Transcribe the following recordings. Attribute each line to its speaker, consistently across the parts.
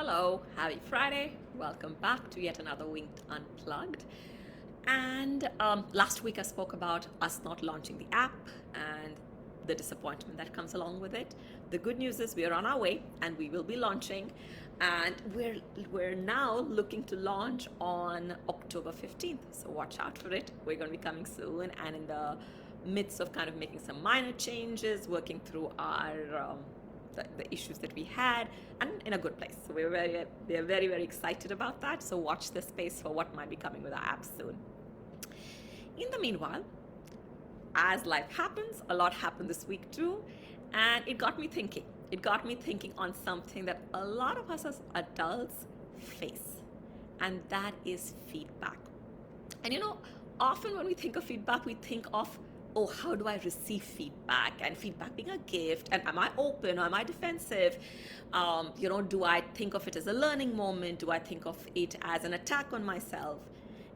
Speaker 1: Hello, happy Friday. Welcome back to yet another Winked Unplugged. And last week I spoke about us not launching the app and the disappointment that comes along with it. The good news is we are on our way and we will be launching. And we're now looking to launch on October 15th. So watch out for it. We're going to be coming soon and in the midst of kind of making some minor changes, working through our the issues that we had, and in a good place. So we're very excited about that. So watch this space for what might be coming with our app soon. In the meanwhile, as life happens, a lot happened this week too, and it got me thinking. It got me thinking on something that a lot of us as adults face, and that is feedback. And often when we think of feedback, we think of, oh, how do I receive feedback? And feedback being a gift. And am I open or am I defensive? Do I think of it as a learning moment? Do I think of it as an attack on myself?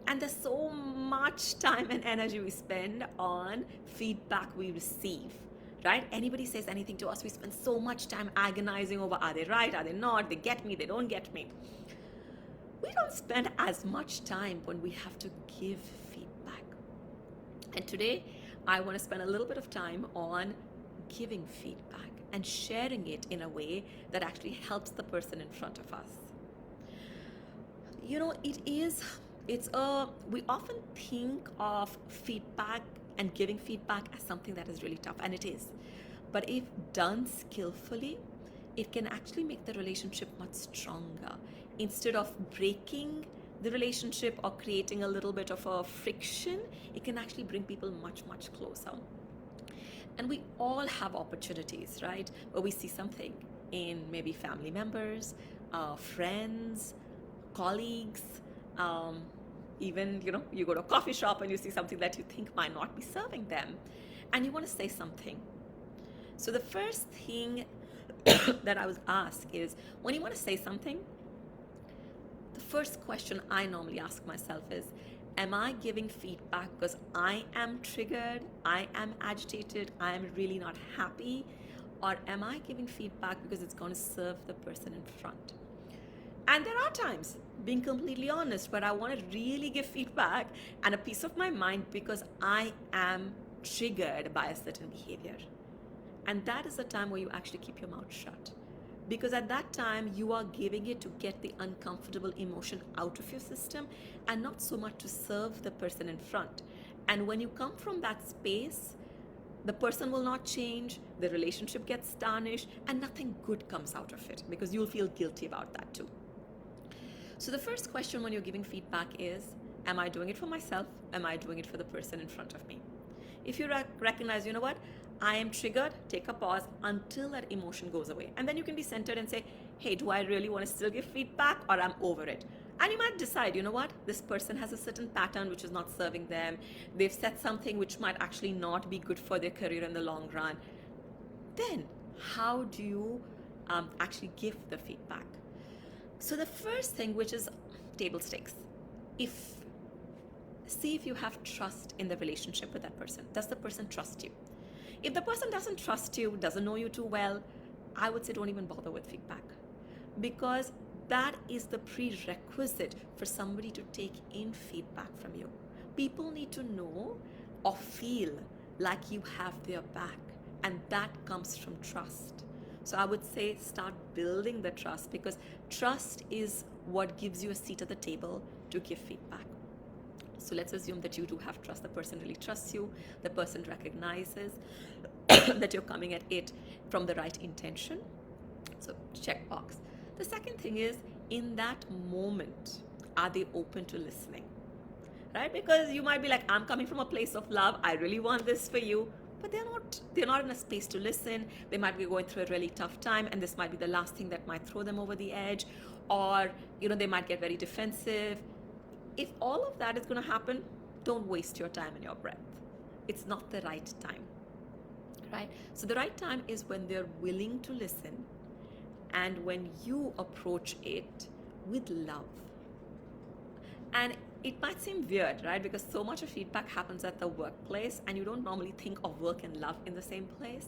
Speaker 1: And there's so much time and energy we spend on feedback we receive, right? Anybody says anything to us, we spend so much time agonizing over, are they right? Are they not? They get me, they don't get me. We don't spend as much time when we have to give feedback. And today, I want to spend a little bit of time on giving feedback and sharing it in a way that actually helps the person in front of us. We often think of feedback and giving feedback as something that is really tough, and it is. But if done skillfully, it can actually make the relationship much stronger. Instead of breaking the relationship or creating a little bit of a friction, it can actually bring people much closer. And we all have opportunities, right, where we see something in maybe family members, friends, colleagues, even you go to a coffee shop and you see something that you think might not be serving them, and you want to say something. So the first thing that I was asked is, when you want to say something, the first question I normally ask myself is, am I giving feedback because I am triggered, I am agitated, I am really not happy, or am I giving feedback because it's going to serve the person in front? And there are times, being completely honest, where I want to really give feedback and a piece of my mind because I am triggered by a certain behavior. And that is the time where you actually keep your mouth shut. Because at that time, you are giving it to get the uncomfortable emotion out of your system and not so much to serve the person in front. And when you come from that space, the person will not change, the relationship gets tarnished, and nothing good comes out of it because you'll feel guilty about that too. So the first question when you're giving feedback is, am I doing it for myself? Am I doing it for the person in front of me? If you recognize, I am triggered, take a pause until that emotion goes away. And then you can be centered and say, hey, do I really want to still give feedback, or I'm over it? And you might decide, this person has a certain pattern which is not serving them. They've said something which might actually not be good for their career in the long run. Then how do you actually give the feedback? So the first thing, which is table stakes, see if you have trust in the relationship with that person. Does the person trust you? If the person doesn't trust you, doesn't know you too well, I would say don't even bother with feedback, because that is the prerequisite for somebody to take in feedback from you. People need to know or feel like you have their back, and that comes from trust. So I would say start building the trust, because trust is what gives you a seat at the table to give feedback. So let's assume that you do have trust. The person really trusts you. The person recognizes that you're coming at it from the right intention. So check box. The second thing is, in that moment, are they open to listening? Right? Because you might be like, I'm coming from a place of love. I really want this for you. But they're not in a space to listen. They might be going through a really tough time, and this might be the last thing that might throw them over the edge, or they might get very defensive. If all of that is going to happen, don't waste your time and your breath. It's not the right time, right? So the right time is when they're willing to listen, and when you approach it with love. And it might seem weird, right? Because so much of feedback happens at the workplace, and you don't normally think of work and love in the same place.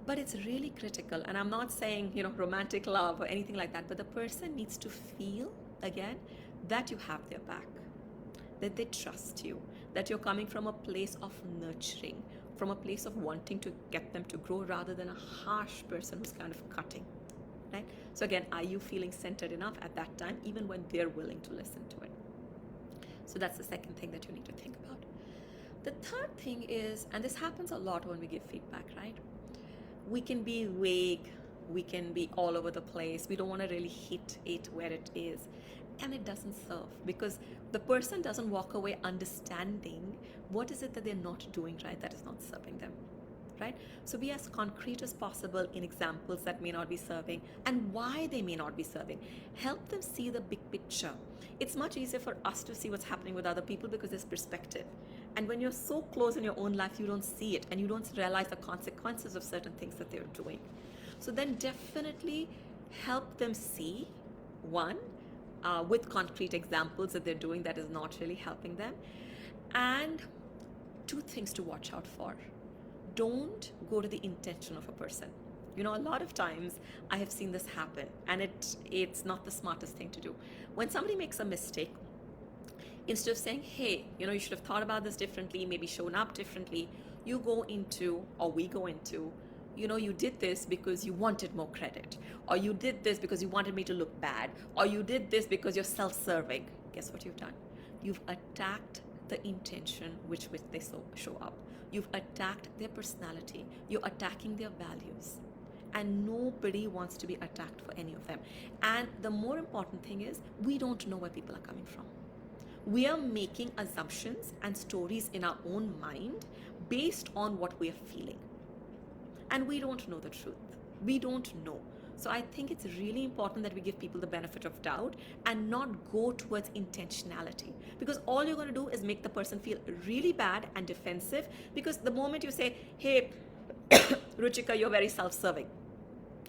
Speaker 1: But it's really critical, and I'm not saying, romantic love or anything like that, but the person needs to feel, again, that you have their back, that they trust you, that you're coming from a place of nurturing, from a place of wanting to get them to grow rather than a harsh person who's kind of cutting, right? So again, are you feeling centered enough at that time, even when they're willing to listen to it? So that's the second thing that you need to think about. The third thing is, and this happens a lot when we give feedback, right? We can be vague, we can be all over the place, we don't want to really hit it where it is, and it doesn't serve, because the person doesn't walk away understanding what is it that they're not doing right that is not serving them, right? So be as concrete as possible in examples that may not be serving and why they may not be serving. Help them see the big picture. It's much easier for us to see what's happening with other people because there's perspective. And when you're so close in your own life, you don't see it and you don't realize the consequences of certain things that they're doing. So then definitely help them see, one, with concrete examples that they're doing that is not really helping them. And two things to watch out for. Don't go to the intention of a person. A lot of times I have seen this happen, and it's not the smartest thing to do. When somebody makes a mistake, instead of saying, hey, you should have thought about this differently, maybe shown up differently, you go into, or we go into, you did this because you wanted more credit, or you did this because you wanted me to look bad, or you did this because you're self-serving. Guess what you've done? You've attacked the intention which they show up. You've attacked their personality. You're attacking their values. And nobody wants to be attacked for any of them. And the more important thing is, we don't know where people are coming from. We are making assumptions and stories in our own mind based on what we are feeling. And we don't know the truth. We don't know. So I think it's really important that we give people the benefit of doubt and not go towards intentionality. Because all you're going to do is make the person feel really bad and defensive, because the moment you say, hey, Ruchika, you're very self-serving,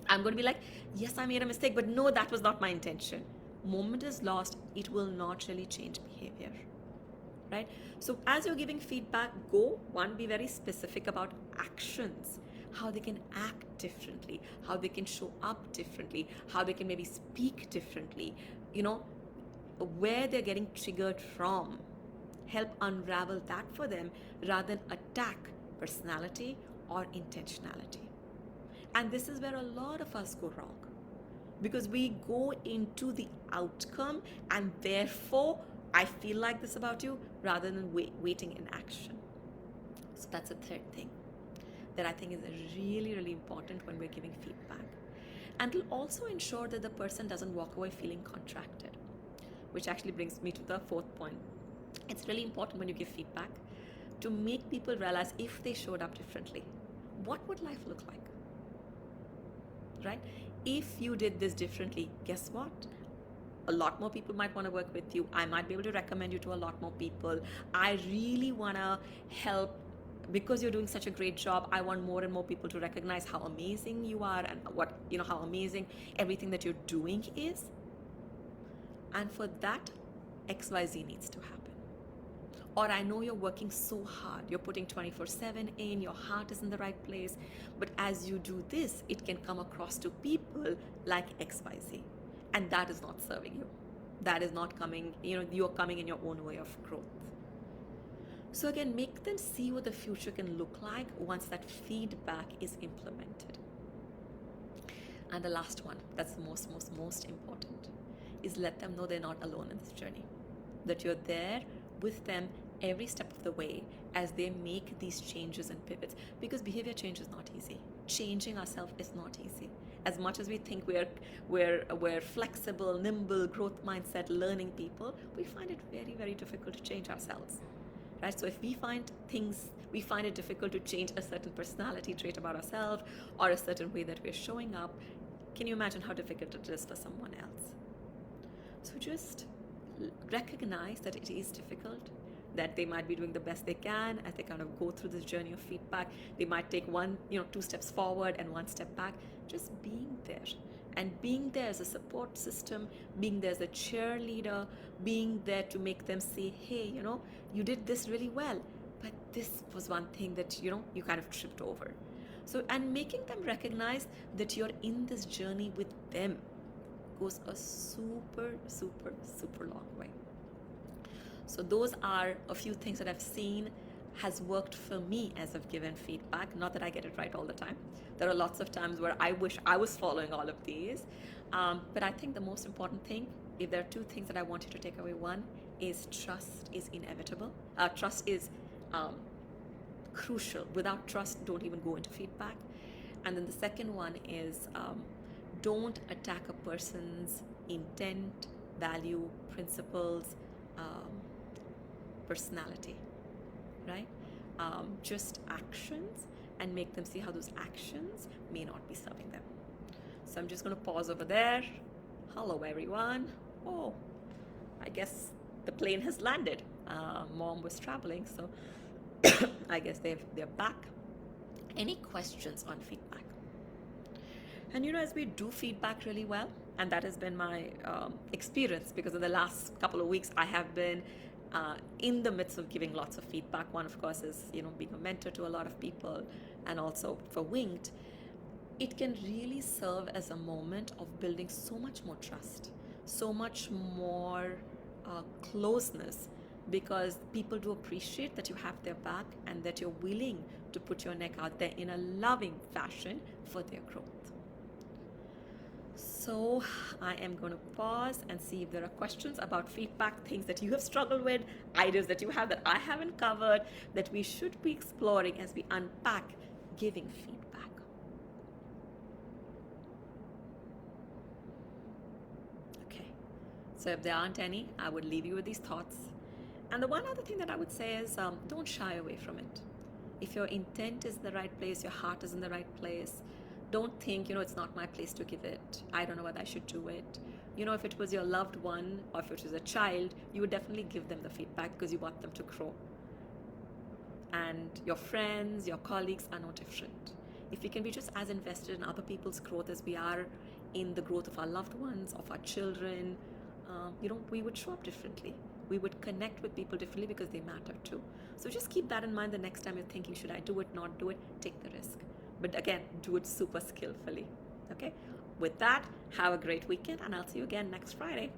Speaker 1: I'm going to be like, yes, I made a mistake, but no, that was not my intention. Moment is lost. It will not really change behavior, right? So as you're giving feedback, be very specific about actions, how they can act differently, how they can show up differently, how they can maybe speak differently, where they're getting triggered from. Help unravel that for them rather than attack personality or intentionality. And this is where a lot of us go wrong, because we go into the outcome and therefore I feel like this about you rather than waiting in action. So that's the third thing that I think is really, really important when we're giving feedback. And it'll also ensure that the person doesn't walk away feeling contracted, which actually brings me to the fourth point. It's really important when you give feedback to make people realize, if they showed up differently, what would life look like? Right? If you did this differently, guess what? A lot more people might want to work with you. I might be able to recommend you to a lot more people. I really want to help. Because you're doing such a great job, I want more and more people to recognize how amazing you are and how amazing everything that you're doing is. And for that, XYZ needs to happen. Or I know you're working so hard, you're putting 24/7 in, your heart is in the right place, but as you do this, it can come across to people like XYZ. And that is not serving you. That is not coming, you're coming in your own way of growth. So again, make them see what the future can look like once that feedback is implemented. And the last one, that's the most important, is let them know they're not alone in this journey. That you're there with them every step of the way as they make these changes and pivots. Because behavior change is not easy. Changing ourselves is not easy. As much as we think we're flexible, nimble, growth mindset, learning people, we find it very, very difficult to change ourselves. Right? So if we find it difficult to change a certain personality trait about ourselves or a certain way that we're showing up, can you imagine how difficult it is for someone else? So just recognize that it is difficult, that they might be doing the best they can as they kind of go through this journey of feedback. They might take 2 steps forward and 1 step back. Just being there. And being there as a support system, being there as a cheerleader, being there to make them say, hey, you did this really well, but this was one thing that, you kind of tripped over. So, and making them recognize that you're in this journey with them goes a super, super, super long way. So those are a few things that I've seen has worked for me as I've given feedback. Not that I get it right all the time. There are lots of times where I wish I was following all of these. But I think the most important thing, if there are two things that I want you to take away, one is trust is inevitable. Trust is crucial. Without trust, don't even go into feedback. And then the second one is don't attack a person's intent, value, principles, personality, right? Just actions, and make them see how those actions may not be serving them. So I'm just going to pause over there. Hello, everyone. Oh, I guess the plane has landed. Mom was traveling, so I guess they're back. Any questions on feedback? And as we do feedback really well, and that has been my experience, because in the last couple of weeks I have been in the midst of giving lots of feedback. One, of course, is being a mentor to a lot of people, and also for Winged, it can really serve as a moment of building so much more trust, so much more closeness, because people do appreciate that you have their back and that you're willing to put your neck out there in a loving fashion for their growth. So I am going to pause and see if there are questions about feedback, things that you have struggled with, ideas that you have that I haven't covered, that we should be exploring as we unpack giving feedback. Okay, so if there aren't any, I would leave you with these thoughts. And the one other thing that I would say is don't shy away from it. If your intent is in the right place, your heart is in the right place, don't think, it's not my place to give it. I don't know whether I should do it. If it was your loved one or if it was a child, you would definitely give them the feedback because you want them to grow. And your friends, your colleagues are no different. If we can be just as invested in other people's growth as we are in the growth of our loved ones, of our children, we would show up differently. We would connect with people differently because they matter too. So just keep that in mind the next time you're thinking, should I do it, not do it? Take the risk. But again, do it super skillfully. Okay? With that, have a great weekend, and I'll see you again next Friday.